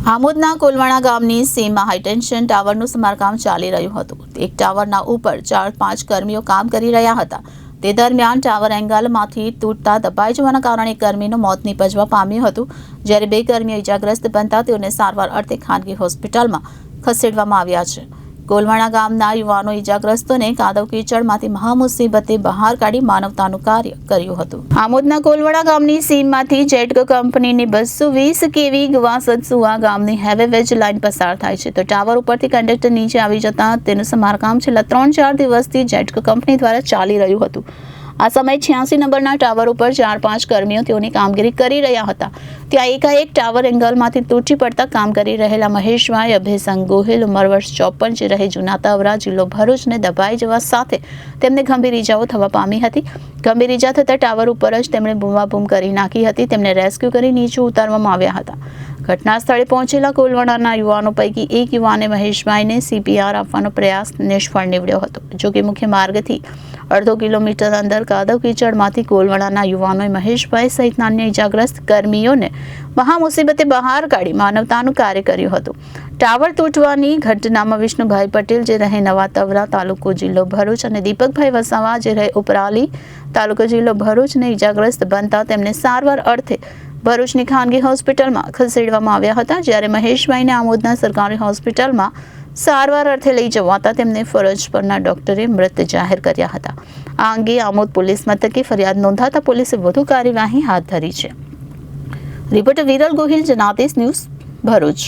આમોદના કોલવાણા ગામની સીમમાં હાઈટેન્શન ટાવરનું સમારકામ ચાલી રહ્યું હતું। એક ટાવરના ઉપર 4-5 કર્મીઓ કામ કરી રહ્યા હતા। તે દરમિયાન ટાવર એંગલમાંથી તૂટતા દબાઈ જવાના કારણે એક કર્મીનું મોત નીપજવા પામ્યું હતું, જ્યારે 2 કર્મીઓ ઇજાગ્રસ્ત બનતા તેઓને સારવાર અર્થે ખાનગી હોસ્પિટલમાં ખસેડવામાં આવ્યા છે। કોલવાણા ગામના યુવાનો ઇજાગ્રસ્તોને કાદવ કીચડમાંથી મહામુસીબતે બહાર કાઢી માનવતાનું કાર્ય કર્યું હતું। આમોદના કોલવાણા ગામની સીમમાંથી જેટકો કંપનીની 220 કેવી ગવાસદ-સુવા ગામની હાઈવે વેજ લાઇન પસાર થાય છે, તો ટાવર ઉપરથી કંડક્ટર નીચે આવી જતા તેનું સમારકામ છેલ્લા 3-4 દિવસથી જેટકો કંપની દ્વારા ચાલી રહ્યું હતું। આ સમયે 86 નંબરના ટાવર ઉપર 4-5 કર્મીઓ તેઓની કામગીરી કરી રહ્યા હતા। ત્યાં એકાએક ટાવર એંગલમાંથી તૂટી પડતા કામ કરી રહેલા મહેશભાઈ અભયસંગ ગોહિલ, ઉંમર વર્ષ 54, જે રહે જૂના તાવરા, જિલ્લો ભરૂચને દબાઈ જવા સાથે તેમને ગંભીર ઇજાઓ થવા પામી હતી। ગંભીર ઇજા થતાં ટાવર ઉપર જ તેમણે બૂમાબૂમ કરી નાખી હતી। તેમને રેસ્ક્યુ કરી નીચે ઉતારવામાં આવ્યા હતા। ઘટના સ્થળે પહોંચેલા કોલવાણાના યુવાનો પૈકી એક યુવાને મહેશભાઈને CPR આપવાનો પ્રયાસ નિષ્ફળ નીવડ્યો હતો। જોકે મુખ્ય માર્ગથી 1/2 કિલોમીટર અંદર કાદવ કીચડમાંથી કોલવાણાના યુવાનોએ મહેશભાઈ સહિતના અન્ય ઇજાગ્રસ્ત કર્મીઓને મહામુસીબતે બહાર કાઢી માનવતાનું કાર્ય કર્યું હતું। ટાવર તૂટવાની ઘટનામાં વિષ્ણુભાઈ પટેલ, જે રહે નવા તવરા, તાલુકો જિલ્લો ભરૂચ, અને દીપકભાઈ વસાવા, જે રહે ઉપરાલી, તાલુકો જિલ્લો ભરૂચને ઇજાગ્રસ્ત બનતા તેમને સારવાર અર્થે ભરૂચની ખાનગી હોસ્પિટલમાં ખસેડવામાં આવ્યા હતા, જ્યારે મહેશભાઈને આમોદના સરકારી હોસ્પિટલમાં સારવાર અર્થે લઈ જવાતા તેમને ફરજ પરના ડોક્ટરે મૃત જાહેર કર્યા હતા। આ અંગે આમોદ પોલીસ મથકે ફરિયાદ નોંધાતા પોલીસે વધુ કાર્યવાહી હાથ ધરી છે। Reporter Viral Gohil, Janadesh news, Bharuch.